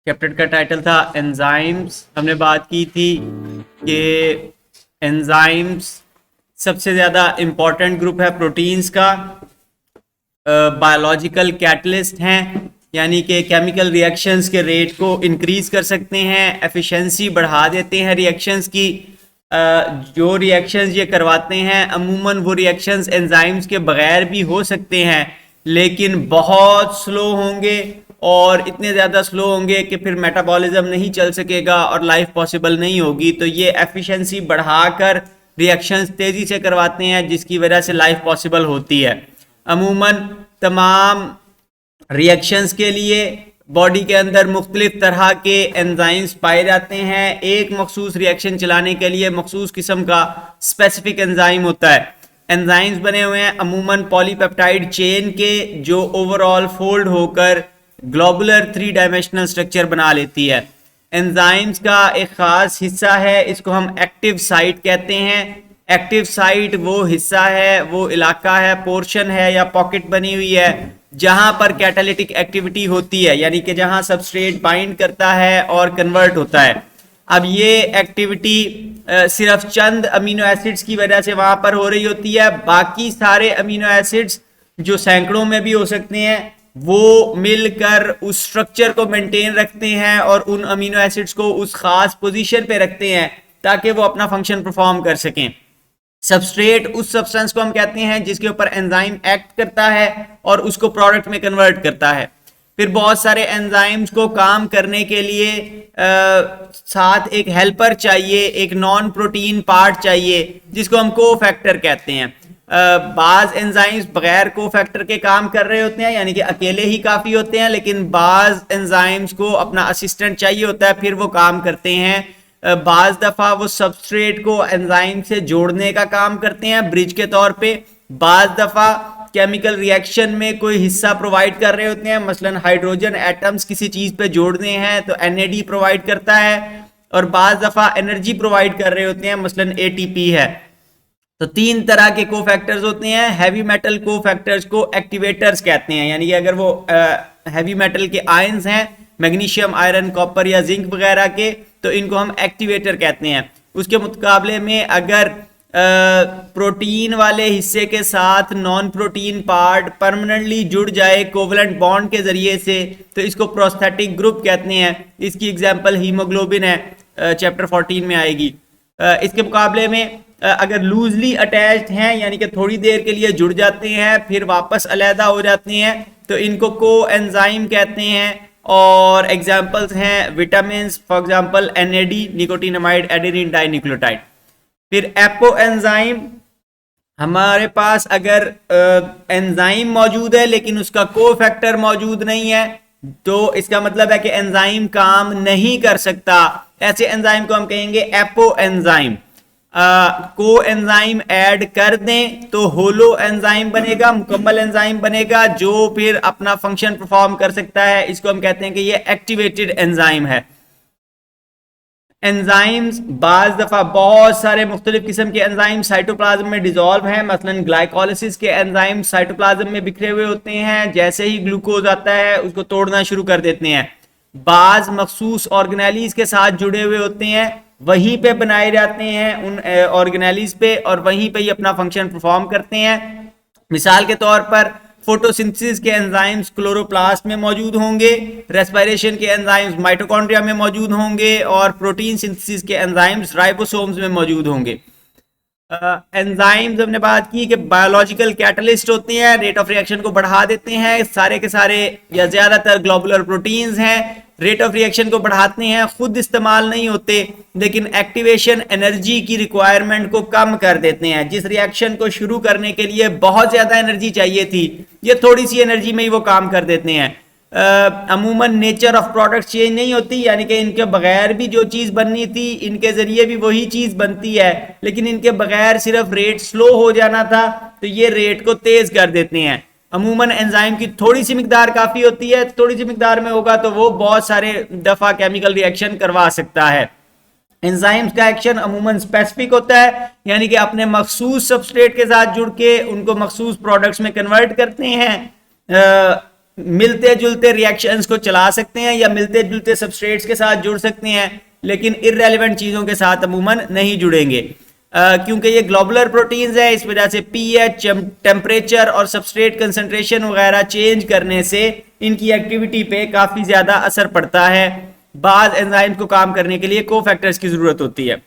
Chapter का title था enzymes. हमने बात की थी कि एंजाइम्स सबसे ज़्यादा इम्पॉर्टेंट ग्रुप है प्रोटीन्स का, बायोलॉजिकल कैटलिस्ट हैं, यानी कि केमिकल रिएक्शंस के रेट को इंक्रीज कर सकते हैं, एफिशिएंसी बढ़ा देते हैं रिएक्शंस की। जो रिएक्शंस ये करवाते हैं अमूमन वो रिएक्शंस एंजाइम्स के बगैर भी हो सकते हैं, लेकिन बहुत स्लो होंगे और इतने ज़्यादा स्लो होंगे कि फिर मेटाबॉलिज्म नहीं चल सकेगा और लाइफ पॉसिबल नहीं होगी। तो ये एफिशिएंसी बढ़ाकर रिएक्शंस तेज़ी से करवाते हैं, जिसकी वजह से लाइफ पॉसिबल होती है। अमूमन तमाम रिएक्शंस के लिए बॉडी के अंदर मुख्तलिफ तरह के एंजाइम्स पाए जाते हैं। एक मखसूस रिएक्शन चलाने के लिए मखसूस किस्म का स्पेसिफिक एंजाइम होता है। एंजाइम्स बने हुए हैं अमूमन पॉलीपेप्टाइड चेन के, जो ओवरऑल फोल्ड होकर ग्लोबुलर 3 डायमेंशनल स्ट्रक्चर बना लेती है। एंजाइम्स का एक ख़ास हिस्सा है, इसको हम एक्टिव साइट कहते हैं। एक्टिव साइट वो हिस्सा है, वो इलाका है, पोर्शन है या पॉकेट बनी हुई है जहां पर कैटालिटिक एक्टिविटी होती है, यानी कि जहां सबस्ट्रेट बाइंड करता है और कन्वर्ट होता है। अब ये एक्टिविटी सिर्फ चंद अमीनो एसिड्स की वजह से वहां पर हो रही होती है। बाकी सारे अमीनो एसिड्स जो सैकड़ों में भी हो सकते हैं वो मिलकर उस स्ट्रक्चर को मेंटेन रखते हैं और उन अमीनो एसिड्स को उस खास पोजीशन पे रखते हैं ताकि वो अपना फंक्शन परफॉर्म कर सकें। सबस्ट्रेट उस सब्सटेंस को हम कहते हैं जिसके ऊपर एंजाइम एक्ट करता है और उसको प्रोडक्ट में कन्वर्ट करता है। फिर बहुत सारे एंजाइम्स को काम करने के लिए साथ एक हेल्पर चाहिए, एक नॉन प्रोटीन पार्ट चाहिए जिसको हम कोफैक्टर कहते हैं। बाज एंजाइम्स बगैर कोफैक्टर के काम कर रहे होते हैं, यानी कि अकेले ही काफ़ी होते हैं, लेकिन बाज एंजाइम्स को अपना असिस्टेंट चाहिए होता है, फिर वो काम करते हैं। बाज दफ़ा वो सबस्ट्रेट को एंजाइम से जोड़ने का काम करते हैं ब्रिज के तौर पे। बाज दफ़ा केमिकल रिएक्शन में कोई हिस्सा प्रोवाइड कर रहे होते हैं, मसलन हाइड्रोजन एटम्स किसी चीज़ पे जोड़ने हैं तो NAD प्रोवाइड करता है, और बाज दफ़ा एनर्जी प्रोवाइड कर रहे होते हैं, मसलन ATP है। तो 3 तरह के कोफैक्टर्स होते हैं। हैवी मेटल कोफैक्टर्स को एक्टिवेटर्स कहते हैं, यानी कि अगर वो हैवी मेटल के आयंस हैं, मैग्नीशियम, आयरन, कॉपर या जिंक वगैरह के, तो इनको हम एक्टिवेटर कहते हैं। उसके मुकाबले में अगर प्रोटीन वाले हिस्से के साथ नॉन प्रोटीन पार्ट परमानेंटली जुड़ जाए कोवलेंट बॉन्ड के जरिए से, तो इसको प्रोस्थेटिक ग्रुप कहते हैं। इसकी एग्जांपल हीमोग्लोबिन है, चैप्टर 14 में आएगी। इसके मुकाबले में अगर लूजली अटैच्ड हैं, यानी कि थोड़ी देर के लिए जुड़ जाते हैं फिर वापस अलहदा हो जाते हैं, तो इनको को एंजाइम कहते हैं। और एग्जाम्पल्स हैं vitamin, for example NAD, nicotinamide, adenine dinucleotide. फिर एपो एंजाइम, हमारे पास अगर एंजाइम मौजूद है लेकिन उसका कोफैक्टर मौजूद नहीं है, तो इसका मतलब है कि एंजाइम काम नहीं कर सकता। ऐसे एंजाइम को हम कहेंगे एपो एंजाइम। को एंजाइम ऐड कर दें तो होलो एंजाइम बनेगा, मुकम्मल एंजाइम बनेगा जो फिर अपना फंक्शन परफॉर्म कर सकता है। इसको हम कहते हैं कि ये एक्टिवेटेड एंजाइम है। एंजाइम्स बाज दफ़ा बहुत सारे मुख्तलिफ किस्म के एंजाइम साइटोप्लाज्म में डिजॉल्व हैं, मसलन ग्लाइकोलिसिस के एंजाइम साइटोप्लाज्म में बिखरे हुए होते हैं, जैसे ही ग्लूकोज आता है उसको तोड़ना शुरू कर देते हैं। बाज मखसूस ऑर्गेनेलीज के साथ जुड़े हुए होते हैं, वहीं पे बनाए जाते हैं उन ऑर्गेनेलीज पे, और वहीं पे ही अपना फंक्शन परफॉर्म करते हैं। मिसाल के तौर पर फोटोसिंथेसिस के एंजाइम्स क्लोरोप्लास्ट में मौजूद होंगे, रेस्पिरेशन के एंजाइम्स माइटोकॉन्ड्रिया में मौजूद होंगे, और प्रोटीन सिंथेसिस के एंजाइम्स राइबोसोम्स में मौजूद होंगे। एंजाइम्स हमने बात की कि बायोलॉजिकल कैटलिस्ट होते हैं, रेट ऑफ रिएक्शन को बढ़ा देते हैं। सारे के सारे या ज़्यादातर ग्लोबुलर प्रोटीन्स हैं, रेट ऑफ रिएक्शन को बढ़ाते हैं, खुद इस्तेमाल नहीं होते, लेकिन एक्टिवेशन एनर्जी की रिक्वायरमेंट को कम कर देते हैं। जिस रिएक्शन को शुरू करने के लिए बहुत ज़्यादा एनर्जी चाहिए थी, ये थोड़ी सी एनर्जी में ही वो काम कर देते हैं। अमूमन नेचर ऑफ प्रोडक्ट चेंज नहीं होती, यानी कि इनके बगैर भी जो चीज़ बननी थी इनके ज़रिए भी वही चीज़ बनती है, लेकिन इनके बगैर सिर्फ रेट स्लो हो जाना था तो ये रेट को तेज़ कर देते हैं। अमूमन एंजाइम की थोड़ी सी मिकदार काफ़ी होती है, थोड़ी सी मिकदार में होगा तो वो बहुत सारे दफ़ा केमिकल रिएक्शन करवा सकता है। एंजाइम्स का एक्शन अमूमन स्पेसिफिक होता है, यानी कि अपने मखसूस सबस्ट्रेट के साथ जुड़ के उनको मखसूस प्रोडक्ट्स में कन्वर्ट करते हैं। मिलते जुलते रिएक्शंस को चला सकते हैं या मिलते जुलते सबस्ट्रेट्स के साथ जुड़ सकते हैं, लेकिन इररेलेवेंट चीज़ों के साथ अमूमन नहीं जुड़ेंगे, क्योंकि ये ग्लोबुलर प्रोटीन्स है। इस वजह से पीएच, टेम्परेचर और सबस्ट्रेट कंसंट्रेशन वगैरह चेंज करने से इनकी एक्टिविटी पे काफ़ी ज़्यादा असर पड़ता है। बाज़ एंजाइम्स को काम करने के लिए कोफैक्टर्स की ज़रूरत होती है।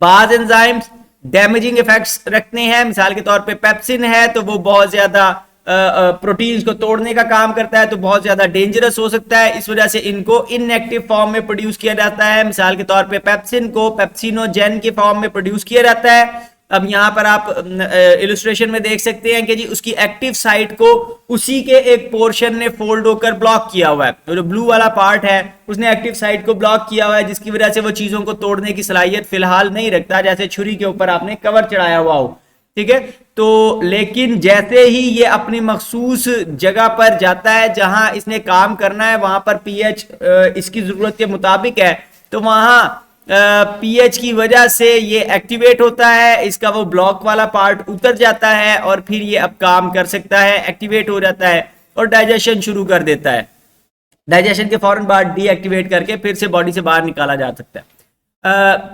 बाज़ एंजाइम्स डैमेजिंग इफेक्ट्स रखते हैं, मिसाल के तौर पे पेप्सिन है तो वो बहुत ज़्यादा प्रोटीन्स को तोड़ने का काम करता है, तो बहुत ज़्यादा डेंजरस हो सकता है। इस वजह से इनको इनएक्टिव फॉर्म में प्रोड्यूस किया जाता है। मिसाल के तौर पे पेप्सिन को पेप्सिनोजेन के फॉर्म में प्रोड्यूस किया जाता है। अब यहाँ पर आप इलस्ट्रेशन में देख सकते हैं कि जी उसकी एक्टिव साइट को उसी के एक पोर्शन ने फोल्ड होकर ब्लॉक किया हुआ है, तो जो ब्लू वाला पार्ट है उसने एक्टिव साइट को ब्लॉक किया हुआ है, जिसकी वजह से वो चीज़ों को तोड़ने की सलाहियत फिलहाल नहीं रखता, जैसे छुरी के ऊपर आपने कवर चढ़ाया हुआ हो, ठीक है। तो लेकिन जैसे ही ये अपनी मखसूस जगह पर जाता है जहां इसने काम करना है, वहां पर पीएच इसकी जरूरत के मुताबिक है, तो वहां पीएच की वजह से ये एक्टिवेट होता है, इसका वो ब्लॉक वाला पार्ट उतर जाता है और फिर ये अब काम कर सकता है, एक्टिवेट हो जाता है और डाइजेशन शुरू कर देता है। डाइजेशन के फौरन बाद डीएक्टिवेट करके फिर से बॉडी से बाहर निकाला जा सकता है।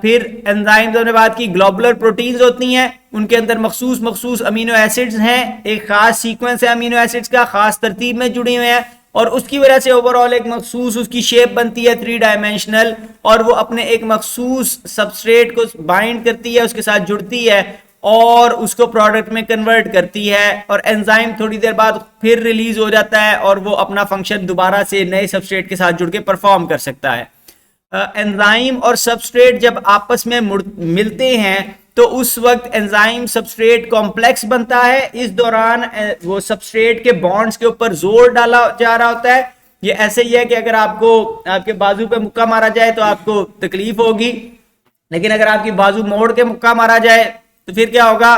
फिर एंजाइम्स हमने बात की, ग्लोबुलर प्रोटीन्स होती हैं, उनके अंदर मखसूस अमीनो एसिड्स हैं, एक खास सीक्वेंस है अमीनो एसिड्स का, खास तरतीब में जुड़े हुए हैं और उसकी वजह से ओवरऑल एक मखसूस उसकी शेप बनती है 3 डायमेंशनल, और वो अपने एक मखसूस सबस्ट्रेट को बाइंड करती है, उसके साथ जुड़ती है और उसको प्रोडक्ट में कन्वर्ट करती है, और एंजाइम थोड़ी देर बाद फिर रिलीज हो जाता है और वो अपना फंक्शन दोबारा से नए सबस्ट्रेट के साथ जुड़ के परफॉर्म कर सकता है। एंजाइम और सबस्ट्रेट जब आपस में मिलते हैं तो उस वक्त एंजाइम सबस्ट्रेट कॉम्प्लेक्स बनता है। इस दौरान वो सबस्ट्रेट के बॉन्ड्स के ऊपर जोर डाला जा रहा होता है। ये ऐसे ही है कि अगर आपको आपके बाजू पे मुक्का मारा जाए तो आपको तकलीफ होगी, लेकिन अगर आपकी बाजू मोड़ के मुक्का मारा जाए तो फिर क्या होगा,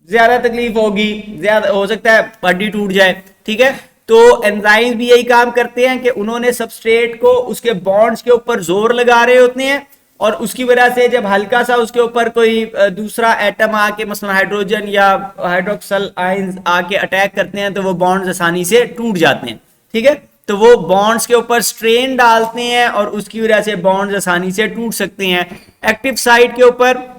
ज्यादा तकलीफ होगी, ज्यादा हो सकता है हड्डी टूट जाए, ठीक है। तो एंजाइम्स भी यही काम करते हैं कि उन्होंने सबस्ट्रेट को उसके बॉन्ड्स के ऊपर जोर लगा रहे होते हैं और उसकी वजह से जब हल्का सा उसके ऊपर कोई दूसरा एटम आके मसलन हाइड्रोजन या हाइड्रोक्सल आयंस आके अटैक करते हैं तो वो बॉन्ड्स आसानी से टूट जाते हैं, ठीक है। तो वो बॉन्ड्स के ऊपर स्ट्रेन डालते हैं और उसकी वजह से बॉन्ड्स आसानी से टूट सकते हैं। एक्टिव साइट के ऊपर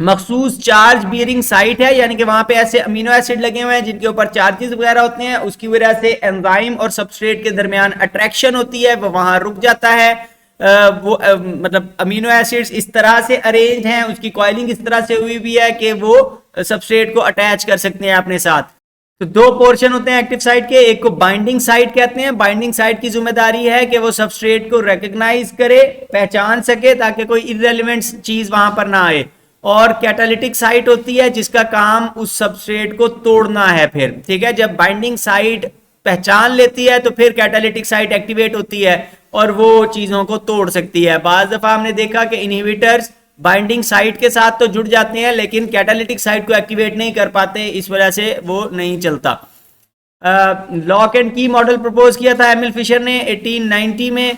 मखसूस चार्ज बियरिंग साइट है, यानी कि वहां पे ऐसे अमीनो एसिड लगे हुए हैं जिनके ऊपर चार्जेस वगैरह होते हैं, उसकी वजह से एंजाइम और सबस्ट्रेट के दरमियान अट्रैक्शन होती है, वो वहां रुक जाता है। मतलब अमीनो एसिड्स इस तरह से अरेंज हैं, उसकी कॉइलिंग इस तरह से हुई भी है कि वो सबस्ट्रेट को अटैच कर सकते हैं अपने साथ। तो 2 पोर्शन होते हैं एक्टिव साइट के, एक को बाइंडिंग साइट कहते हैं। बाइंडिंग साइट की जिम्मेदारी है कि वो सबस्ट्रेट को रिकॉग्नाइज करे, पहचान सके ताकि कोई इररिलेवेंट चीज वहां पर ना आए। और कैटालिटिक साइट होती है जिसका काम उस सबस्ट्रेट को तोड़ना है फिर, ठीक है। जब बाइंडिंग साइट पहचान लेती है तो फिर कैटालिटिक साइट एक्टिवेट होती है और वो चीजों को तोड़ सकती है। बाज़ दफा हमने देखा कि इनहिबिटर्स बाइंडिंग साइट के साथ तो जुड़ जाते हैं लेकिन कैटालिटिक साइट को एक्टिवेट नहीं कर पाते, इस वजह से वो नहीं चलता। लॉक एंड की मॉडल प्रपोज किया था एमिल फिशर ने 1890 में।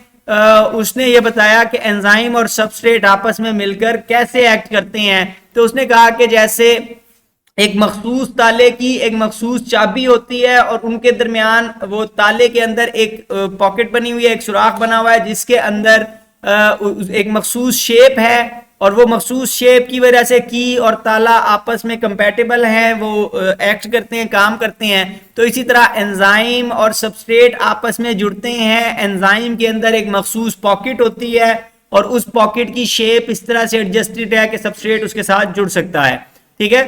उसने ये बताया कि एंजाइम और सबस्ट्रेट आपस में मिलकर कैसे एक्ट करते हैं। तो उसने कहा कि जैसे एक मखसूस ताले की एक मखसूस चाबी होती है और उनके दरमियान वो ताले के अंदर एक पॉकेट बनी हुई है, एक सुराख बना हुआ है जिसके अंदर एक मखसूस शेप है और वो मखसूस शेप की वजह से की और ताला आपस में कंपैटिबल हैं, वो एक्ट करते हैं, काम करते हैं। तो इसी तरह एंजाइम और सबस्ट्रेट आपस में जुड़ते हैं। एंजाइम के अंदर एक मखसूस पॉकेट होती है और उस पॉकेट की शेप इस तरह से एडजस्टेड है कि सबस्ट्रेट उसके साथ जुड़ सकता है, ठीक है।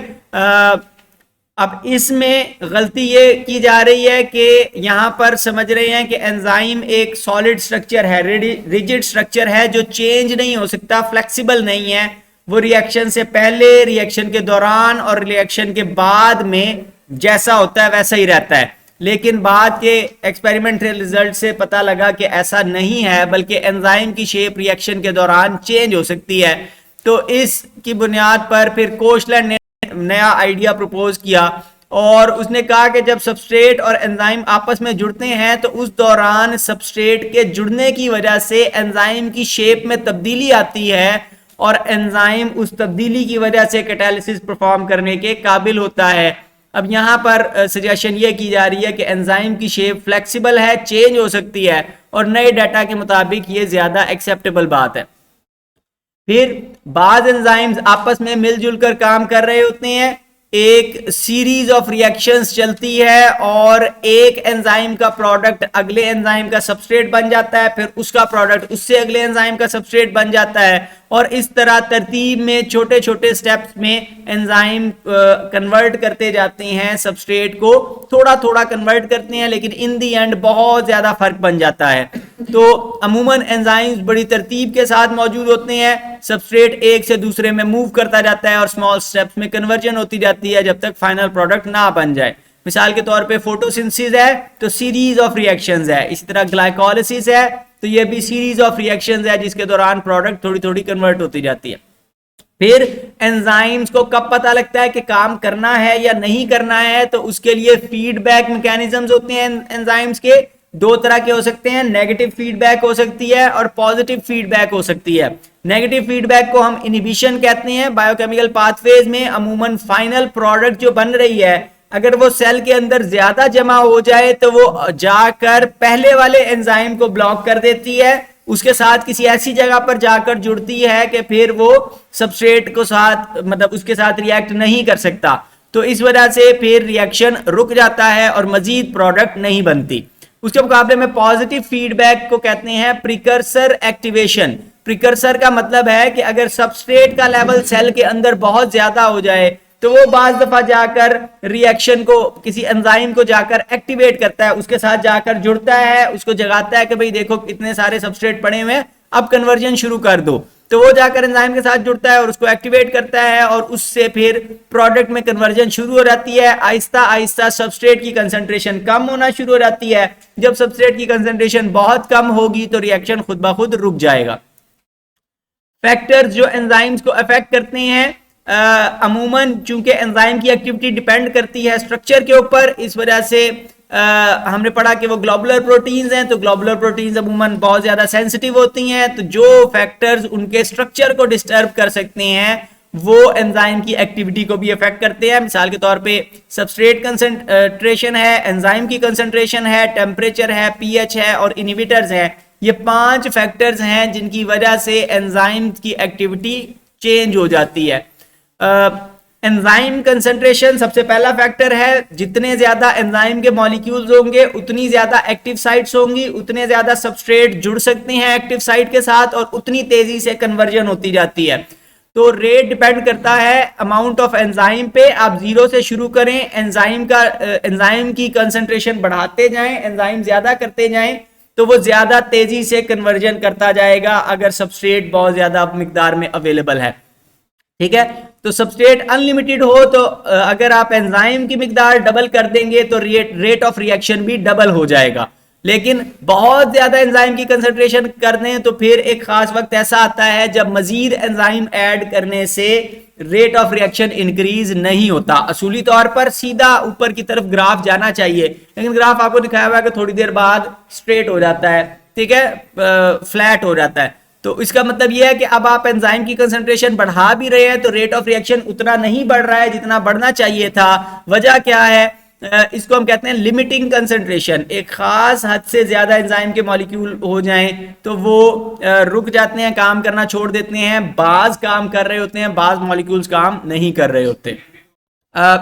अब इसमें गलती ये की जा रही है कि यहाँ पर समझ रहे हैं कि एंजाइम एक सॉलिड स्ट्रक्चर है, रिजिड स्ट्रक्चर है जो चेंज नहीं हो सकता, फ्लेक्सिबल नहीं है। वो रिएक्शन से पहले, रिएक्शन के दौरान और रिएक्शन के बाद में जैसा होता है वैसा ही रहता है। लेकिन बाद के एक्सपेरिमेंटल रिजल्ट से पता लगा कि ऐसा नहीं है, बल्कि एंजाइम की शेप रिएक्शन के दौरान चेंज हो सकती है। तो इसकी बुनियाद पर फिर कोशलैंड ने नया आइडिया प्रपोज किया और उसने कहा कि जब सबस्ट्रेट और एंजाइम आपस में जुड़ते हैं तो उस दौरान सबस्ट्रेट के जुड़ने की वजह से एंजाइम की शेप में तब्दीली आती है और एंजाइम उस तब्दीली की वजह से कैटालिसिस परफॉर्म करने के काबिल होता है। अब यहाँ पर सजेशन ये की जा रही है कि एंजाइम की शेप फ्लेक्सिबल है, चेंज हो सकती है और नए डाटा के मुताबिक ये ज्यादा एक्सेप्टेबल बात है। फिर बाज एंजाइम्स आपस में मिलजुल कर काम कर रहे होते हैं, एक सीरीज ऑफ रिएक्शंस चलती है और एक एंजाइम का प्रोडक्ट अगले एंजाइम का सबस्ट्रेट बन जाता है, फिर उसका प्रोडक्ट उससे अगले एंजाइम का सबस्ट्रेट बन जाता है और इस तरह तरतीब में छोटे छोटे स्टेप्स में एंजाइम कन्वर्ट करते जाते हैं, सबस्ट्रेट को थोड़ा थोड़ा कन्वर्ट करते हैं, लेकिन इन दी एंड बहुत ज्यादा फर्क बन जाता है। तो अमूमन एंजाइम्स बड़ी तरतीब के साथ मौजूद होते हैं, सबस्ट्रेट एक से दूसरे में मूव करता जाता है और स्मॉल स्टेप्स में कन्वर्जन होती जाती है जब तक फाइनल प्रोडक्ट ना बन जाए। मिसाल के तौर पे फोटोसिंथेसिस है तो सीरीज ऑफ रिएक्शंस है, इसी तरह ग्लाइकोलिसिस है तो ये भी सीरीज ऑफ रिएक्शंस है जिसके दौरान प्रोडक्ट थोड़ी थोड़ी कन्वर्ट होती जाती है। फिर एंजाइम्स को कब पता लगता है कि काम करना है या नहीं करना है, तो उसके लिए फीडबैक मैकेनिज्म्स होते हैं एंजाइम्स के, दो तरह के हो सकते हैं, नेगेटिव फीडबैक हो सकती है और पॉजिटिव फीडबैक हो सकती है। नेगेटिव फीडबैक को हम इनिबिशन कहते हैं। बायोकेमिकल पाथवेज में अमूमन फाइनल प्रोडक्ट जो बन रही है अगर वो सेल के अंदर ज्यादा जमा हो जाए तो वो जाकर पहले वाले एंजाइम को ब्लॉक कर देती है, उसके साथ किसी ऐसी जगह पर जाकर जुड़ती है कि फिर वो सबस्ट्रेट को साथ मतलब उसके साथ रिएक्ट नहीं कर सकता, तो इस वजह से फिर रिएक्शन रुक जाता है और मजीद प्रोडक्ट नहीं बनती। उसके मुकाबले में पॉजिटिव फीडबैक को कहते हैं प्रिकर्सर एक्टिवेशन। प्रिकर्सर का मतलब है कि अगर सबस्ट्रेट का लेवल सेल के अंदर बहुत ज्यादा हो जाए तो वो बाज दफा जाकर रिएक्शन को किसी एंजाइम को जाकर एक्टिवेट करता है, उसके साथ जाकर जुड़ता है, उसको जगाता है कि भाई देखो इतने सारे सबस्ट्रेट पड़े हुए हैं अब कन्वर्जन शुरू कर दो, तो वो जाकर एंजाइम के साथ जुड़ता है और उसको एक्टिवेट करता है और उससे फिर प्रोडक्ट में कन्वर्जन शुरू हो जाती है। आहिस्ता आहिस्ता सबस्ट्रेट की कंसंट्रेशन कम होना शुरू हो जाती है, जब सबस्ट्रेट की कंसंट्रेशन बहुत कम होगी तो रिएक्शन खुद ब खुद रुक जाएगा। फैक्टर्स जो एंजाइम्स को अफेक्ट करते हैं, अमूमन चूंकि एंजाइम की एक्टिविटी डिपेंड करती है स्ट्रक्चर के ऊपर, इस वजह से हमने पढ़ा कि वो ग्लोबुलर प्रोटीन्स हैं, तो ग्लोबुलर प्रोटीन्स अमूमन बहुत ज्यादा सेंसिटिव होती हैं, तो जो फैक्टर्स उनके स्ट्रक्चर को डिस्टर्ब कर सकते हैं वो एंजाइम की एक्टिविटी को भी अफेक्ट करते हैं। मिसाल के तौर पे सबस्ट्रेट कंसंट्रेशन है, एंजाइम की कंसंट्रेशन है, टेम्परेचर है, पीएच है और इनहिबिटर्स हैं। ये 5 फैक्टर्स हैं जिनकी वजह से एंजाइम की एक्टिविटी चेंज हो जाती है। एंजाइम कंसंट्रेशन सबसे पहला फैक्टर है, जितने ज्यादा एंजाइम के मॉलिक्यूल्स होंगे उतनी ज्यादा एक्टिव साइट्स होंगी, उतने ज्यादा सबस्ट्रेट जुड़ सकते हैं एक्टिव साइट के साथ और उतनी तेजी से कन्वर्जन होती जाती है। तो रेट डिपेंड करता है अमाउंट ऑफ एंजाइम पे। आप 0 से शुरू करें, एंजाइम की कंसंट्रेशन बढ़ाते जाएं, एंजाइम ज्यादा करते जाएं तो वो ज्यादा तेजी से कन्वर्जन करता जाएगा अगर सबस्ट्रेट बहुत ज्यादा मिकदार में अवेलेबल है। ठीक है, तो सबस्ट्रेट अनलिमिटेड हो तो अगर आप एंजाइम की मिकदार डबल कर देंगे तो रेट ऑफ रिएक्शन भी डबल हो जाएगा। लेकिन बहुत ज्यादा एंजाइम की कंसंट्रेशन कर दें तो फिर एक खास वक्त ऐसा आता है जब मजीद एंजाइम ऐड करने से रेट ऑफ रिएक्शन इंक्रीज नहीं होता। असूली तौर पर सीधा ऊपर की तरफ ग्राफ जाना चाहिए, लेकिन ग्राफ आपको दिखाया हुआ है कि थोड़ी देर बाद स्ट्रेट हो जाता है, ठीक है, फ्लैट हो जाता है। तो इसका मतलब यह है कि अब आप एंजाइम की कंसंट्रेशन बढ़ा भी रहे हैं तो रेट ऑफ रिएक्शन उतना नहीं बढ़ रहा है जितना बढ़ना चाहिए था। वजह क्या है? इसको हम कहते हैं लिमिटिंग कंसंट्रेशन। एक खास हद से ज्यादा एंजाइम के मॉलिक्यूल हो जाएं तो वो रुक जाते हैं, काम करना छोड़ देते हैं, बाज काम कर रहे होते हैं, बाज मॉलिक्यूल्स काम नहीं कर रहे होते।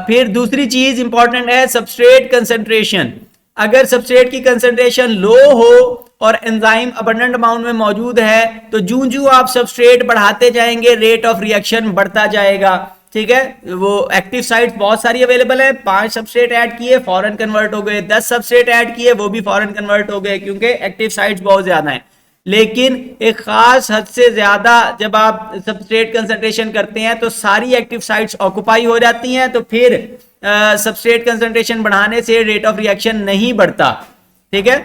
फिर दूसरी चीज इंपॉर्टेंट है सबस्ट्रेट कंसंट्रेशन। अगर सबस्ट्रेट की कंसंट्रेशन लो हो और एंजाइम अबंडेंट अमाउंट में मौजूद है तो जूं आप सबस्ट्रेट बढ़ाते जाएंगे रेट ऑफ रिएक्शन बढ़ता जाएगा। ठीक है, वो एक्टिव साइट्स बहुत सारी अवेलेबल है, 5 सबस्ट्रेट ऐड किए फॉरन कन्वर्ट हो गए, 10 सबस्ट्रेट ऐड किए वो भी फॉरन कन्वर्ट हो गए क्योंकि एक्टिव साइट्स बहुत ज्यादा हैं। लेकिन एक खास हद से ज्यादा जब आप सबस्ट्रेट कंसंट्रेशन करते हैं तो सारी एक्टिव साइट्स ऑक्युपाई हो जाती हैं, तो फिर सबस्ट्रेट कंसंट्रेशन बढ़ाने से रेट ऑफ रिएक्शन नहीं बढ़ता। ठीक है,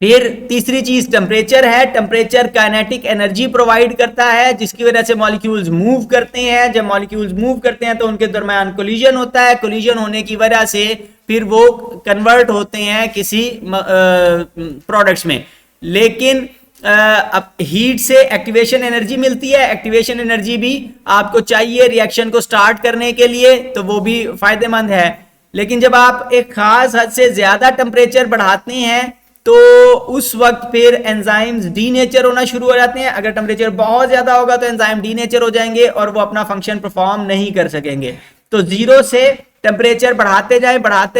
फिर तीसरी चीज टेम्परेचर है। टेम्परेचर काइनेटिक एनर्जी प्रोवाइड करता है जिसकी वजह से मॉलिक्यूल्स मूव करते हैं। जब मॉलिक्यूल्स मूव करते हैं तो उनके दरमियान कोलिजन होता है, कोलिजन होने की वजह से फिर वो कन्वर्ट होते हैं किसी प्रोडक्ट्स में। लेकिन अब हीट से एक्टिवेशन एनर्जी मिलती है, एक्टिवेशन एनर्जी भी आपको चाहिए रिएक्शन को स्टार्ट करने के लिए, तो वो भी फायदेमंद है। लेकिन जब आप एक खास हद से ज्यादा टेम्परेचर बढ़ाते हैं तो उस वक्त फिर एंजाइम्स डीनेचर होना शुरू हो जाते हैं। अगर टेम्परेचर बहुत ज्यादा होगा तो एंजाइम डीनेचर हो जाएंगे और वो अपना फंक्शन परफॉर्म नहीं कर सकेंगे। तो जीरो से टेम्परेचर बढ़ाते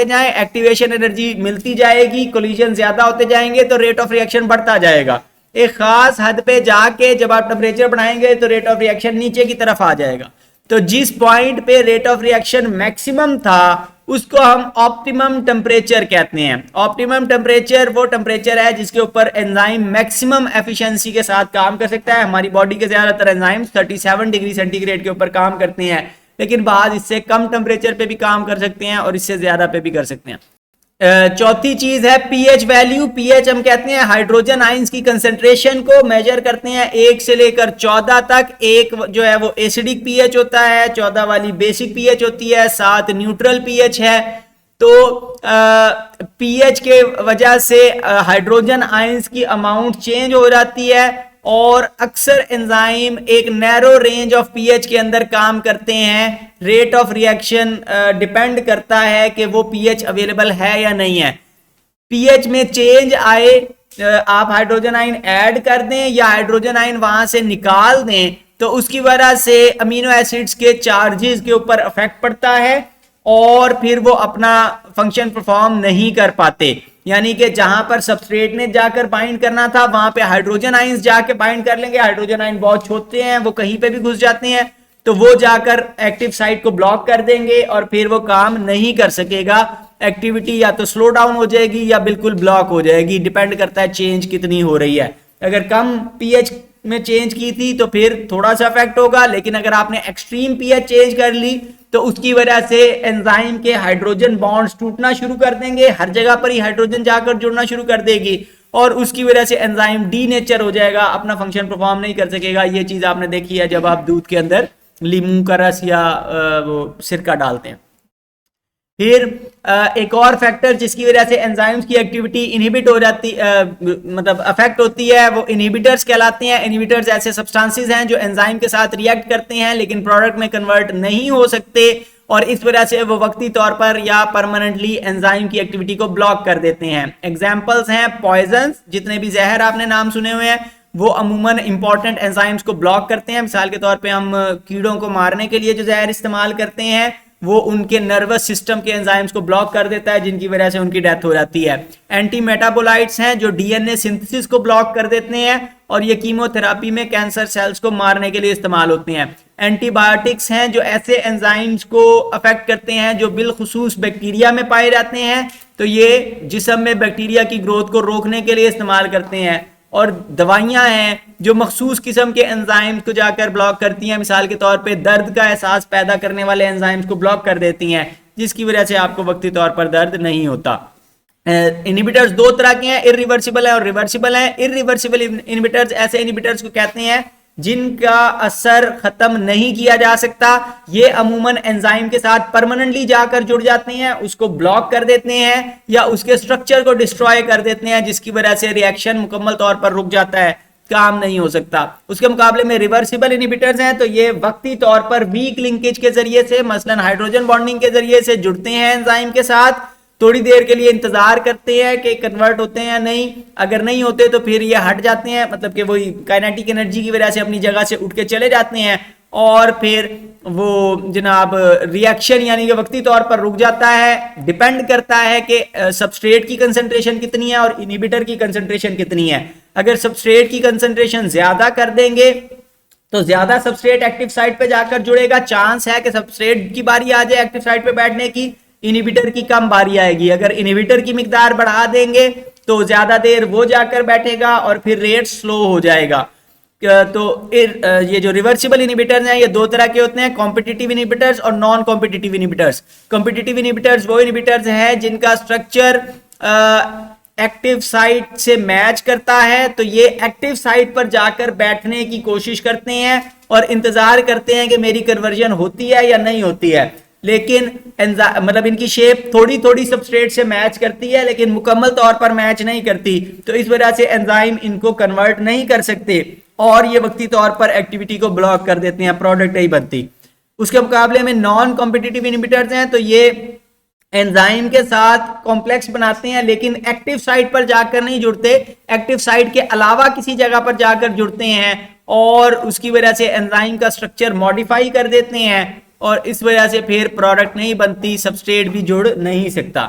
जाएं, एक्टिवेशन एनर्जी मिलती जाएगी, कोलिजन ज्यादा होते जाएंगे तो रेट ऑफ रिएक्शन बढ़ता जाएगा। एक खास हद पे जाके जब आप टेम्परेचर बढ़ाएंगे तो रेट ऑफ रिएक्शन नीचे की तरफ आ जाएगा। तो जिस पॉइंट पे रेट ऑफ रिएक्शन मैक्सिमम था उसको हम ऑप्टिमम टेम्परेचर कहते हैं। ऑप्टिमम टेम्परेचर वो टेम्परेचर है जिसके ऊपर एंजाइम मैक्सिमम एफिशिएंसी के साथ काम कर सकता है। हमारी बॉडी के ज्यादातर एंजाइम्स 37 डिग्री सेंटीग्रेड के ऊपर काम करते हैं, लेकिन बाद इससे कम टेम्परेचर पे भी काम कर सकते हैं और इससे ज्यादा पे भी कर सकते हैं। चौथी चीज है पीएच वैल्यू। पीएच हम कहते हैं हाइड्रोजन आयंस की कंसेंट्रेशन को मेजर करते हैं 1 से लेकर 14 तक। एक जो है वो एसिडिक पीएच होता है, 14 वाली बेसिक पीएच होती है, 7 न्यूट्रल पीएच है। तो पीएच के वजह से हाइड्रोजन आयंस की अमाउंट चेंज हो जाती है और अक्सर एंजाइम एक नैरो रेंज ऑफ पीएच के अंदर काम करते हैं। रेट ऑफ रिएक्शन डिपेंड करता है कि वो पीएच अवेलेबल है या नहीं है। पीएच में चेंज आए, आप हाइड्रोजन आयन ऐड कर दें या हाइड्रोजन आयन वहां से निकाल दें तो उसकी वजह से अमीनो एसिड्स के चार्जेस के ऊपर इफेक्ट पड़ता है और फिर वो अपना फंक्शन परफॉर्म नहीं कर पाते। यानी कि जहां पर सबस्ट्रेट ने जाकर बाइंड करना था वहां पे हाइड्रोजन आयंस जाके बाइंड कर लेंगे। हाइड्रोजन आयन बहुत छोटे हैं, वो कहीं पे भी घुस जाते हैं, तो वो जाकर एक्टिव साइट को ब्लॉक कर देंगे और फिर वो काम नहीं कर सकेगा। एक्टिविटी या तो स्लो डाउन हो जाएगी या बिल्कुल ब्लॉक हो जाएगी, डिपेंड करता है चेंज कितनी हो रही है। अगर कम पीएच में चेंज की थी तो फिर थोड़ा सा इफेक्ट होगा, लेकिन अगर आपने एक्सट्रीम पीएच चेंज कर ली तो उसकी वजह से एंजाइम के हाइड्रोजन बॉन्ड्स टूटना शुरू कर देंगे, हर जगह पर ही हाइड्रोजन जाकर जुड़ना शुरू कर देगी और उसकी वजह से एंजाइम डीनेचर हो जाएगा, अपना फंक्शन परफॉर्म नहीं कर सकेगा। ये चीज आपने देखी है जब आप दूध के अंदर लीमू का रस या वो सिरका डालते हैं। फिर एक और फैक्टर जिसकी वजह से एंजाइम्स की एक्टिविटी इनहिबिट हो जाती मतलब अफेक्ट होती है वो इनहिबिटर्स कहलाते हैं। इनहिबिटर्स ऐसे सब्सटेंसेस हैं जो एंजाइम के साथ रिएक्ट करते हैं लेकिन प्रोडक्ट में कन्वर्ट नहीं हो सकते और इस वजह से वो वक्ती तौर पर या परमानेंटली एंजाइम की एक्टिविटी को ब्लॉक कर देते हैं। एग्जाम्पल्स हैं पॉइजन्स, जितने भी जहर आपने नाम सुने हुए हैं वो अमूमन इंपॉर्टेंट एंजाइम्स को ब्लॉक करते हैं। मिसाल के तौर पे हम कीड़ों को मारने के लिए जो जहर इस्तेमाल करते हैं वो उनके नर्वस सिस्टम के एंजाइम्स को ब्लॉक कर देता है जिनकी वजह से उनकी डेथ हो जाती है। एंटी मेटाबोलाइट्स हैं जो डीएनए सिंथेसिस को ब्लॉक कर देते हैं और ये कीमोथेरापी में कैंसर सेल्स को मारने के लिए इस्तेमाल होते हैं। एंटीबायोटिक्स हैं जो ऐसे एंजाइम्स को अफेक्ट करते हैं जो बिलखुसूस बैक्टीरिया में पाए जाते हैं, तो ये जिस्म में बैक्टीरिया की ग्रोथ को रोकने के लिए इस्तेमाल करते हैं। और दवाइयां हैं जो मखसूस किस्म के एंजाइम्स को जाकर ब्लॉक करती हैं, मिसाल के तौर पे दर्द का एहसास पैदा करने वाले एंजाइम्स को ब्लॉक कर देती हैं जिसकी वजह से आपको वक्ती तौर पर दर्द नहीं होता। इनहिबिटर्स दो तरह के हैं, इरिवर्सिबल है और रिवर्सिबल है। इरिवर्सिबल इनहिबिटर्स ऐसे इनहिबिटर्स को कहते हैं जिनका असर खत्म नहीं किया जा सकता। ये अमूमन एंजाइम के साथ परमानेंटली जाकर जुड़ जाते हैं, उसको ब्लॉक कर देते हैं या उसके स्ट्रक्चर को डिस्ट्रॉय कर देते हैं जिसकी वजह से रिएक्शन मुकम्मल तौर पर रुक जाता है, काम नहीं हो सकता। उसके मुकाबले में रिवर्सिबल इनहिबिटर्स हैं तो ये वक्ती तौर पर वीक लिंकेज के जरिए से, मसलन हाइड्रोजन बॉन्डिंग के जरिए से जुड़ते हैं एंजाइम के साथ, थोड़ी देर के लिए इंतजार करते हैं कि कन्वर्ट होते हैं या नहीं, अगर नहीं होते तो फिर ये हट जाते हैं, मतलब कि वही काइनेटिक एनर्जी की वजह से अपनी जगह से उठ के चले जाते हैं और फिर वो जनाब रिएक्शन यानी कि वक्ती तौर पर रुक जाता है। डिपेंड करता है कि सबस्ट्रेट की कंसंट्रेशन कितनी है और इनहिबिटर की कंसंट्रेशन कितनी है। अगर सबस्ट्रेट की कंसंट्रेशन ज्यादा कर देंगे तो ज्यादा सबस्ट्रेट एक्टिव साइट पे जाकर जुड़ेगा, चांस है कि सबस्ट्रेट की बारी आ जाए एक्टिव साइट पे बैठने की, इनहिबिटर की कम बारी आएगी। अगर इनहिबिटर की मिकदार बढ़ा देंगे तो ज्यादा देर वो जाकर बैठेगा और फिर रेट स्लो हो जाएगा। तो ये जो रिवर्सिबल इनहिबिटर्स हैं ये दो तरह के होते हैं, कॉम्पिटिटिव इनहिबिटर्स और non competitive inhibitors. Competitive inhibitors वो इनहिबिटर्स हैं जिनका स्ट्रक्चर एक्टिव साइट से मैच करता है, तो ये एक्टिव साइट पर जाकर बैठने की कोशिश करते हैं और इंतजार करते हैं कि मेरी कन्वर्जन होती है या नहीं होती है। लेकिन मतलब इनकी शेप थोड़ी थोड़ी सबस्ट्रेट से मैच करती है लेकिन मुकम्मल तौर पर मैच नहीं करती, तो इस वजह से एंजाइम इनको कन्वर्ट नहीं कर सकते और ये वक्ती तौर पर एक्टिविटी को ब्लॉक कर देते हैं, प्रोडक्ट नहीं बनती। उसके मुकाबले में नॉन कॉम्पिटिटिव इनहिबिटर्स हैं तो ये एंजाइम के साथ कॉम्प्लेक्स बनाते हैं लेकिन एक्टिव साइट पर जाकर नहीं जुड़ते, एक्टिव साइट के अलावा किसी जगह पर जाकर जुड़ते हैं और उसकी वजह से एंजाइम का स्ट्रक्चर मॉडिफाई कर देते हैं और इस वजह से फिर प्रोडक्ट नहीं बनती, सबस्ट्रेट भी जुड़ नहीं सकता।